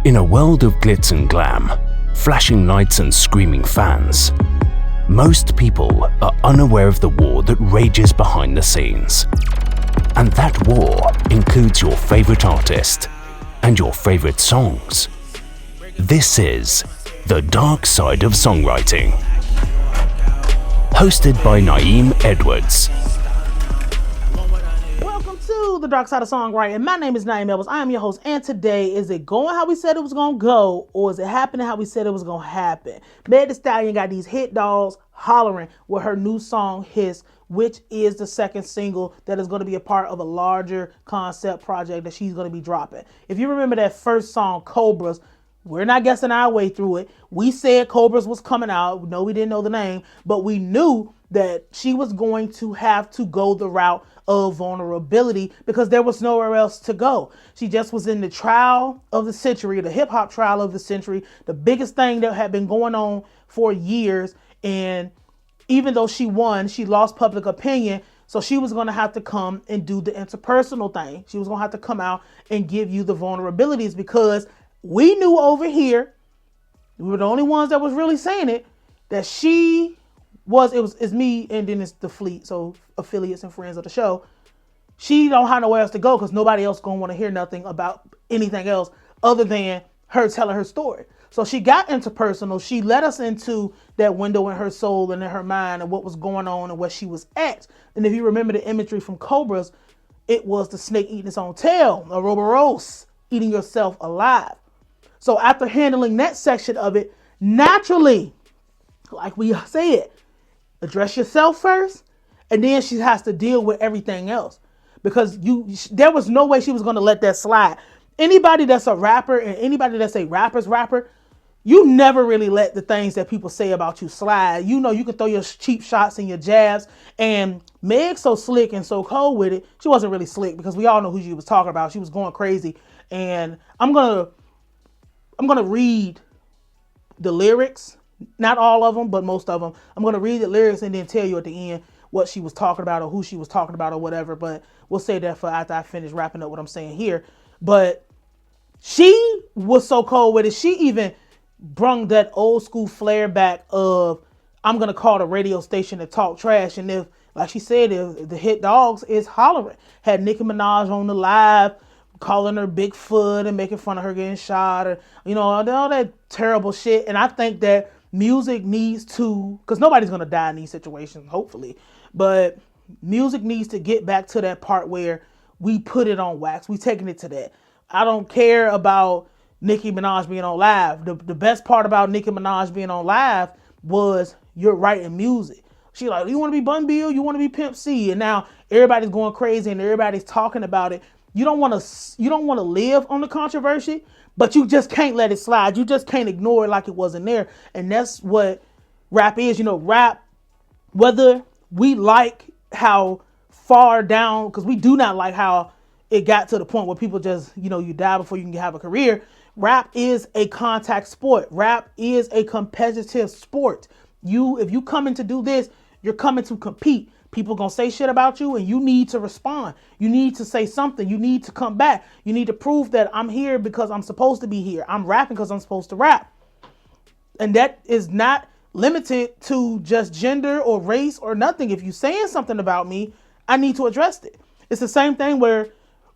In a world of glitz and glam, flashing lights and screaming fans, most people are unaware of the war that rages behind the scenes. And that war includes your favorite artist and your favorite songs. This is The Dark Side of Songwriting. Hosted by Nayim Edwards. Welcome to The Dark Side of Songwriting. My name is Nayim Edwards. I am your host, and today, is it going how we said it was going to go, or is it happening how we said it was going to happen? Meg Thee Stallion got these hit dogs hollering with her new song, Hiss, which is the second single that is going to be a part of a larger concept project that she's going to be dropping. If you remember that first song, Cobras, we're not guessing our way through it. We said Cobras was coming out. No, we didn't know the name, but we knew that she was going to have to go the route of vulnerability because there was nowhere else to go. She just was in the trial of the century, the hip hop trial of the century, the biggest thing that had been going on for years. And even though she won, she lost public opinion. So she was going to have to come and do the interpersonal thing. She was going to have to come out and give you the vulnerabilities because we knew over here, we were the only ones that was really saying it, that she was, it's me and then it's the fleet, so affiliates and friends of the show. She don't have nowhere else to go because nobody else gonna want to hear nothing about anything else other than her telling her story. So she got interpersonal. She let us into that window in her soul and in her mind and what was going on and where she was at. And if you remember the imagery from Cobras, it was the snake eating its own tail, a Ouroboros, eating yourself alive. So after handling that section of it, naturally, like we said, address yourself first, and then she has to deal with everything else. Because there was no way she was going to let that slide. Anybody that's a rapper and anybody that's a rapper, you never really let the things that people say about you slide. You know, you can throw your cheap shots and your jabs. And Meg's so slick and so cold with it. She wasn't really slick because we all know who she was talking about. She was going crazy. And I'm gonna read the lyrics. Not all of them, but most of them. I'm going to read the lyrics and then tell you at the end what she was talking about or who she was talking about or whatever. But we'll say that for after I finish wrapping up what I'm saying here. But she was so cold with it. She even brung that old school flair back of, I'm going to call the radio station to talk trash. And if, like she said, if the hit dogs is hollering. Had Nicki Minaj on the live, calling her Bigfoot and making fun of her getting shot, or, you know, all that terrible shit. And I think that music needs to, because nobody's going to die in these situations, hopefully, but music needs to get back to that part where we put it on wax. We taking it to that. I don't care about Nicki Minaj being on live. The best part about Nicki Minaj being on live was you're writing music. She like, you want to be Bun Bill? You want to be Pimp C? And now everybody's going crazy and everybody's talking about it. You don't want to live on the controversy, but you just can't let it slide. You just can't ignore it like it wasn't there. And that's what rap is. You know, rap, whether we like how far down, because we do not like how it got to the point where people just, you know, you die before you can have a career. Rap is a contact sport. Rap is a competitive sport. If you coming to do this, you're coming to compete. People gonna say shit about you and you need to respond. You need to say something. You need to come back. You need to prove that I'm here because I'm supposed to be here. I'm rapping because I'm supposed to rap. And that is not limited to just gender or race or nothing. If you're saying something about me, I need to address it. It's the same thing where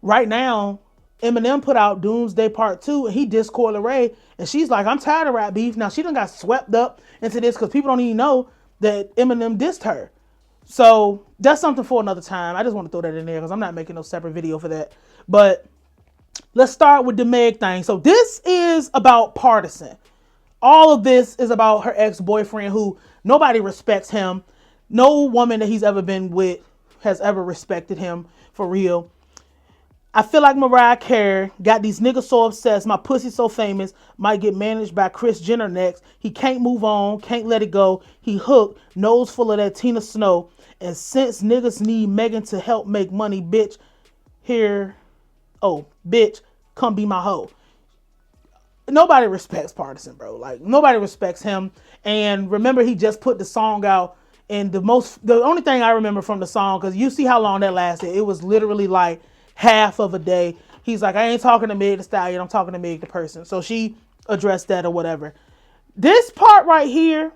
right now, Eminem put out Doomsday Part 2 and he dissed Coi Leray. And she's like, I'm tired of rap beef. Now she done got swept up into this because people don't even know that Eminem dissed her. So that's something for another time. I just want to throw that in there because I'm not making no separate video for that. But let's start with the Meg thing. So this is about partisan. All of this is about her ex-boyfriend who nobody respects him. No woman that he's ever been with has ever respected him for real. I feel like Mariah Carey got these niggas so obsessed. My pussy so famous. Might get managed by Kris Jenner next. He can't move on. Can't let it go. He hooked. Nose full of that Tina Snow. And since niggas need Megan to help make money, bitch, come be my hoe. Nobody respects Partisan, bro. Like, nobody respects him. And remember, he just put the song out. And the only thing I remember from the song, because you see how long that lasted. It was literally like half of a day. He's like, I ain't talking to Meg the Stallion, I'm talking to Meg the person. So she addressed that or whatever. This part right here,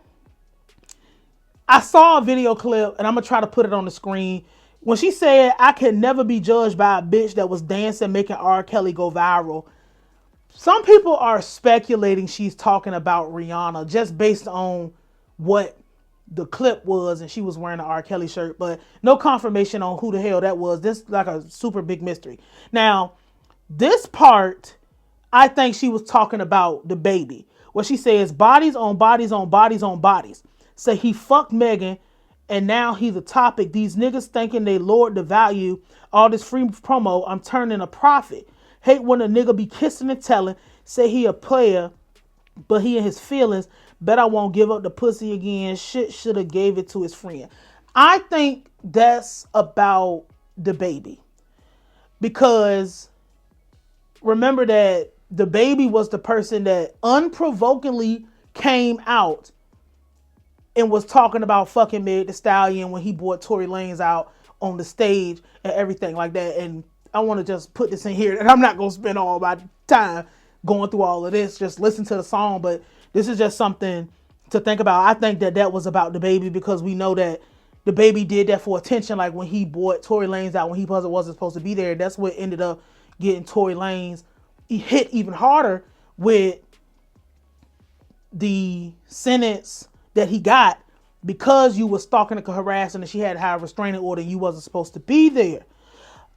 I saw a video clip, and I'm going to try to put it on the screen. When she said, I can never be judged by a bitch that was dancing, making R. Kelly go viral. Some people are speculating she's talking about Rihanna just based on what the clip was, and she was wearing an R. Kelly shirt, but no confirmation on who the hell that was. This is like a super big mystery. Now, this part, I think she was talking about the baby. Where she says, bodies on bodies on bodies on bodies. Say he fucked Megan, and now he's a topic. These niggas thinking they lowered the value. All this free promo, I'm turning a profit. Hate when a nigga be kissing and telling. Say he a player, but he in his feelings. Bet I won't give up the pussy again. Shit should have gave it to his friend. I think that's about the baby. Because remember that the baby was the person that unprovokingly came out and was talking about fucking Meg the Stallion when he brought Tory Lanez out on the stage and everything like that. And I want to just put this in here, and I'm not going to spend all my time going through all of this. Just listen to the song, but this is just something to think about. I think that was about the baby because we know that the baby did that for attention. Like when he brought Tory Lanez out when he wasn't supposed to be there. That's what ended up getting Tory Lanez hit even harder with the sentence that he got because you was stalking and harassing, and she had to have a restraining order and you wasn't supposed to be there.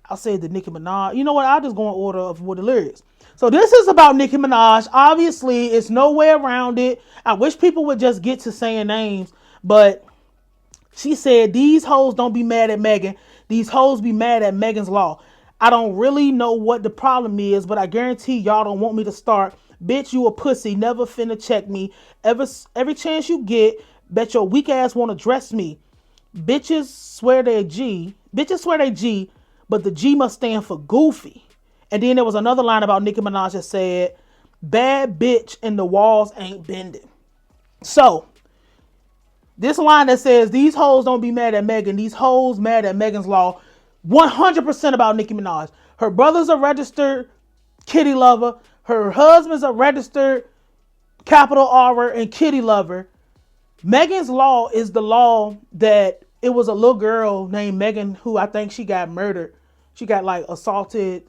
I'll say the Nicki Minaj. You know what? I'll just go in order of what the lyrics. So this is about Nicki Minaj. Obviously, it's no way around it. I wish people would just get to saying names, but she said, these hoes don't be mad at Megan. These hoes be mad at Megan's Law. I don't really know what the problem is, but I guarantee y'all don't want me to start. Bitch, you a pussy, never finna check me. Every chance you get, bet your weak ass won't address me. Bitches swear they G, but the G must stand for goofy. And then there was another line about Nicki Minaj that said, bad bitch and the walls ain't bending. So, this line that says, these hoes don't be mad at Megan, these hoes mad at Megan's Law, 100% about Nicki Minaj. Her brother's a registered kitty lover. Her husband's a registered capital R and kitty lover. Megan's Law is the law that it was a little girl named Megan who I think she got murdered. She got like assaulted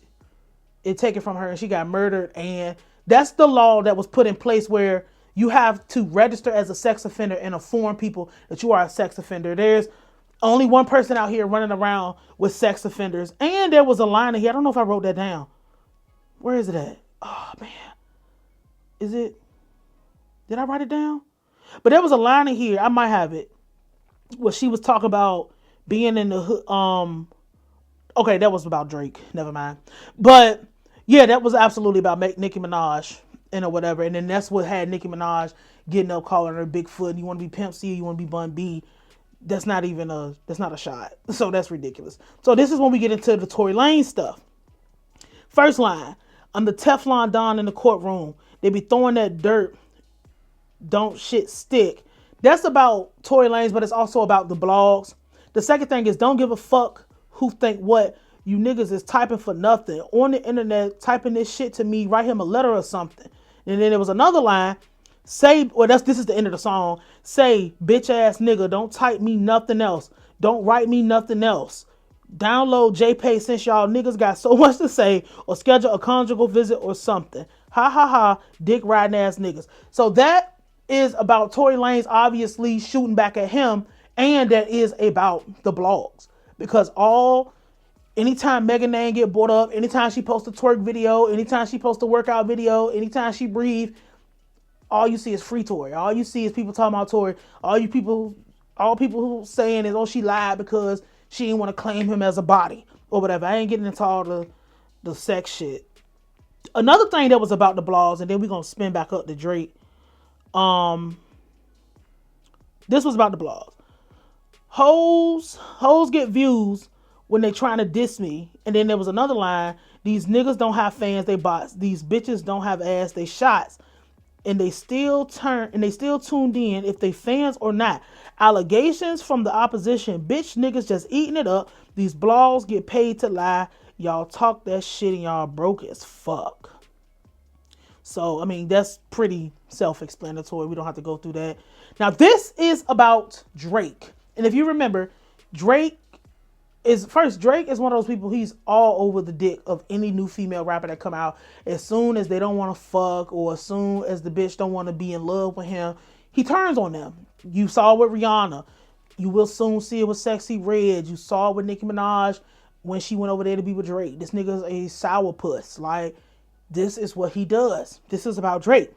and taken from her and she got murdered. And that's the law that was put in place where you have to register as a sex offender and inform people that you are a sex offender. There's only one person out here running around with sex offenders. And there was a line in here. I don't know if I wrote that down. Where is it at? Oh, man. Is it? Did I write it down? But there was a line in here. I might have it. Where she was talking about being in the hood. Okay, that was about Drake. Never mind. But, yeah, that was absolutely about Nicki Minaj and or whatever. And then that's what had Nicki Minaj getting up calling her Bigfoot. You want to be Pimp C, you want to be Bun B. That's not a shot. So that's ridiculous. So this is when we get into the Tory Lanez stuff. First line. I'm the Teflon Don in the courtroom. They be throwing that dirt. Don't shit stick. That's about Tory Lanez, but it's also about the blogs. The second thing is don't give a fuck who think what. You niggas is typing for nothing. On the internet, typing this shit to me. Write him a letter or something. And then there was another line. This is the end of the song. Say, bitch ass nigga, don't type me nothing else. Don't write me nothing else. Download JPay since y'all niggas got so much to say, or schedule a conjugal visit or something. Ha ha ha, dick riding ass niggas. So that is about Tory Lanez obviously shooting back at him, and that is about the blogs. Because anytime Megan name get brought up, anytime she posts a twerk video, anytime she posts a workout video, anytime she breathe, all you see is free Tory. All you see is people talking about Tory. All people who saying is, oh, she lied because she didn't want to claim him as a body or whatever. I ain't getting into all the sex shit. Another thing that was about the blogs, and then we're going to spin back up to Drake. This was about the blogs. Hoes get views when they trying to diss me. And then there was another line. These niggas don't have fans, they bots. These bitches don't have ass, they shots. And they still tuned in if they fans or not. Allegations from the opposition. Bitch niggas just eating it up. These blogs get paid to lie. Y'all talk that shit and y'all broke as fuck. So, I mean, that's pretty self-explanatory. We don't have to go through that. Now, this is about Drake. And if you remember, Drake is one of those people, he's all over the dick of any new female rapper that come out. As soon as they don't want to fuck, or as soon as the bitch don't want to be in love with him, he turns on them. You saw it with Rihanna. You will soon see it with Sexy Red. You saw it with Nicki Minaj when she went over there to be with Drake. This nigga's a sourpuss. Like, this is what he does. This is about Drake.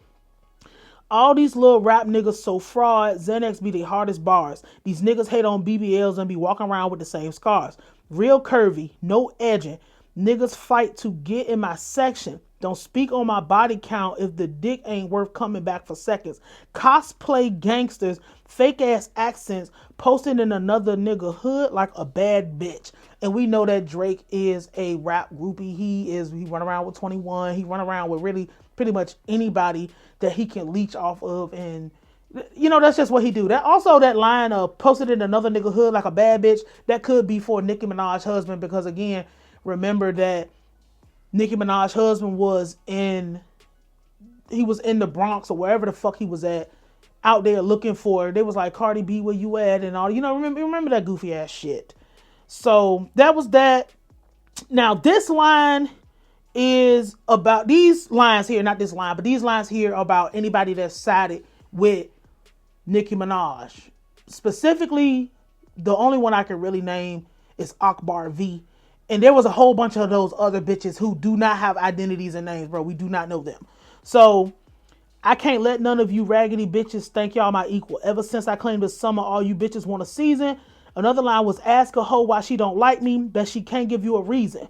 All these little rap niggas so fraud. Xanax be the hardest bars. These niggas hate on BBLs and be walking around with the same scars. Real curvy, no edging. Niggas fight to get in my section. Don't speak on my body count if the dick ain't worth coming back for seconds. Cosplay gangsters, fake ass accents, posting in another nigga hood like a bad bitch. And we know that Drake is a rap groupie. He run around with 21. He run around with really pretty much anybody that he can leech off of, and that's just what he do. That also, that line of posted in another nigga hood like a bad bitch, that could be for Nicki Minaj's husband, because again, remember that Nicki Minaj's husband was in the Bronx or wherever the fuck he was at, out there looking for her. They was like, Cardi B, where you at? And all, remember that goofy ass shit. So that was that. Now this line is about, these lines here, not this line, but these lines here are about anybody that sided with Nicki Minaj. Specifically, the only one I can really name is Akbar V. And there was a whole bunch of those other bitches who do not have identities and names, bro. We do not know them. So I can't let none of you raggedy bitches think y'all my equal. Ever since I claimed the summer, all you bitches want a season. Another line was, ask a hoe why she don't like me, but she can't give you a reason.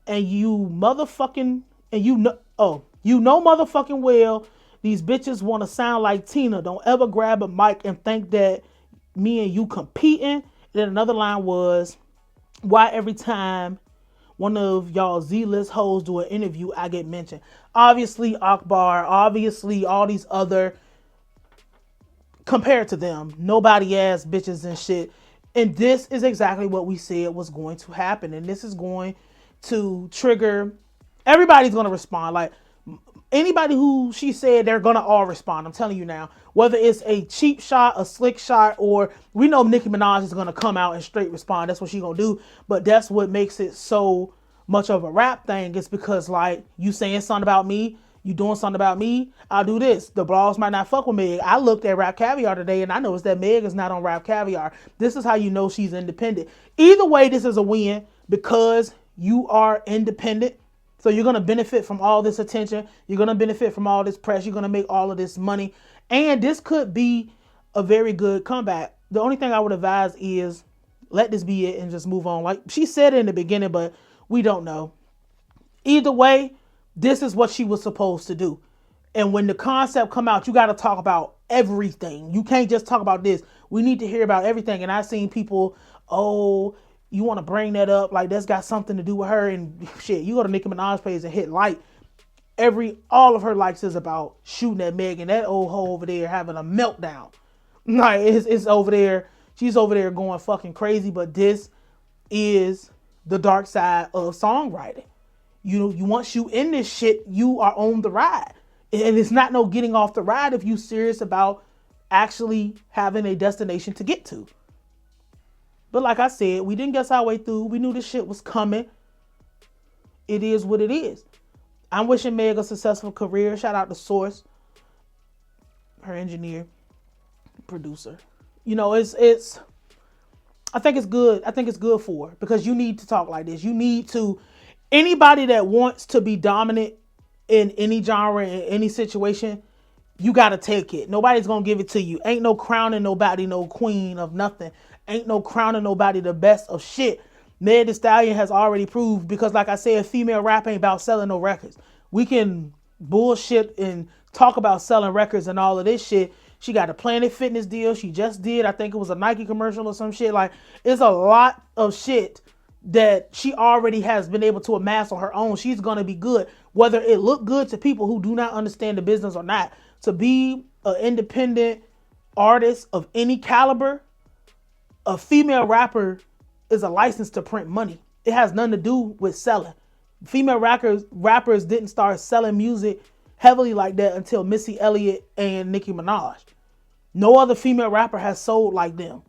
And you motherfucking, motherfucking well, these bitches want to sound like Tina. Don't ever grab a mic and think that me and you competing. And then another line was, why every time one of y'all Z-list hoes do an interview, I get mentioned? Obviously Akbar, obviously all these other, compared to them, nobody ass bitches and shit. And this is exactly what we said was going to happen. And this is going to trigger, everybody's going to respond. Like, anybody who she said, they're going to all respond. I'm telling you now, whether it's a cheap shot, a slick shot, or we know Nicki Minaj is going to come out and straight respond. That's what she going to do. But that's what makes it so much of a rap thing. It's because, like, you saying something about me, you doing something about me, I'll do this. The blogs might not fuck with Meg. I looked at Rap Caviar today and I noticed that Meg is not on Rap Caviar. This is how you know she's independent. Either way, this is a win because you are independent. So you're going to benefit from all this attention. You're going to benefit from all this press. You're going to make all of this money. And this could be a very good comeback. The only thing I would advise is let this be it and just move on. Like she said in the beginning, but we don't know. Either way, this is what she was supposed to do. And when the concept come out, you got to talk about everything. You can't just talk about this. We need to hear about everything. And I've seen people, you want to bring that up like that's got something to do with her, and shit, you go to Nicki Minaj page and hit like. All of her likes is about shooting at Meg, and that old hoe over there having a meltdown. Like it's over there, she's over there going fucking crazy. But this is the dark side of songwriting. Once you in this shit, you are on the ride, and it's not no getting off the ride if you serious about actually having a destination to get to. But like I said, we didn't guess our way through. We knew this shit was coming. It is what it is. I'm wishing Meg a successful career. Shout out to Source, her engineer, producer. It's. I think it's good. I think it's good for her because you need to talk like this. You need to. Anybody that wants to be dominant in any genre, in any situation, you got to take it. Nobody's going to give it to you. Ain't no crowning nobody no queen of nothing. Ain't no crowning nobody the best of shit. Meg Thee Stallion has already proved, because like I said, female rap ain't about selling no records. We can bullshit and talk about selling records and all of this shit. She got a Planet Fitness deal. She just did. I think it was a Nike commercial or some shit. Like, it's a lot of shit that she already has been able to amass on her own. She's going to be good. Whether it look good to people who do not understand the business or not. To be an independent artist of any caliber, a female rapper is a license to print money. It has nothing to do with selling. Female rappers didn't start selling music heavily like that until Missy Elliott and Nicki Minaj. No other female rapper has sold like them.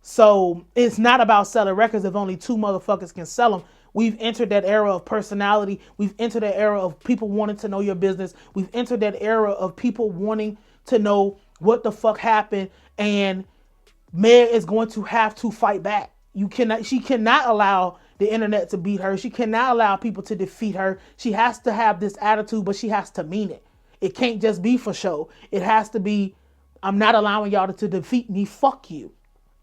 So it's not about selling records if only two motherfuckers can sell them. We've entered that era of personality. We've entered that era of people wanting to know your business. We've entered that era of people wanting to know what the fuck happened. And Meg is going to have to fight back. She cannot allow the internet to beat her. She cannot allow people to defeat her. She has to have this attitude, but she has to mean it. It can't just be for show. It has to be, I'm not allowing y'all to defeat me. Fuck you.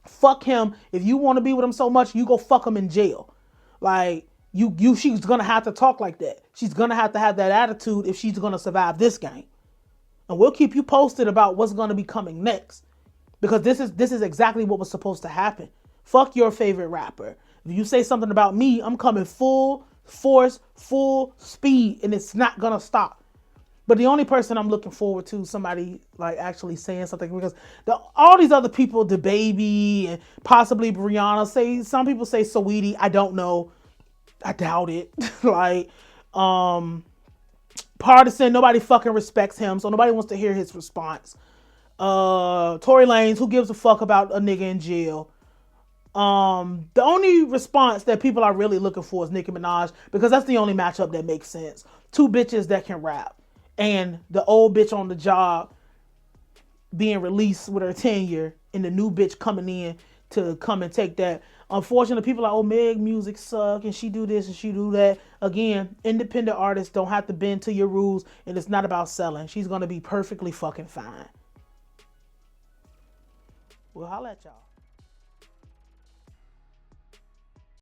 Fuck him. If you want to be with him so much, you go fuck him in jail. Like, she's going to have to talk like that. She's going to have that attitude if she's going to survive this game. And we'll keep you posted about what's going to be coming next. Because this is exactly what was supposed to happen. Fuck your favorite rapper. If you say something about me, I'm coming full force, full speed, and it's not going to stop. But the only person I'm looking forward to, somebody like actually saying something, because all these other people, DaBaby and possibly Brianna, some people say Saweetie. I don't know. I doubt it. Like, Partisan, nobody fucking respects him, so nobody wants to hear his response. Tory Lanez, who gives a fuck about a nigga in jail? The only response that people are really looking for is Nicki Minaj, because that's the only matchup that makes sense. Two bitches that can rap. And the old bitch on the job being released with her tenure and the new bitch coming in to come and take that. Unfortunately, people are like, oh, Meg music suck and she do this and she do that. Again, independent artists don't have to bend to your rules, and it's not about selling. She's going to be perfectly fucking fine. Well, holla at y'all.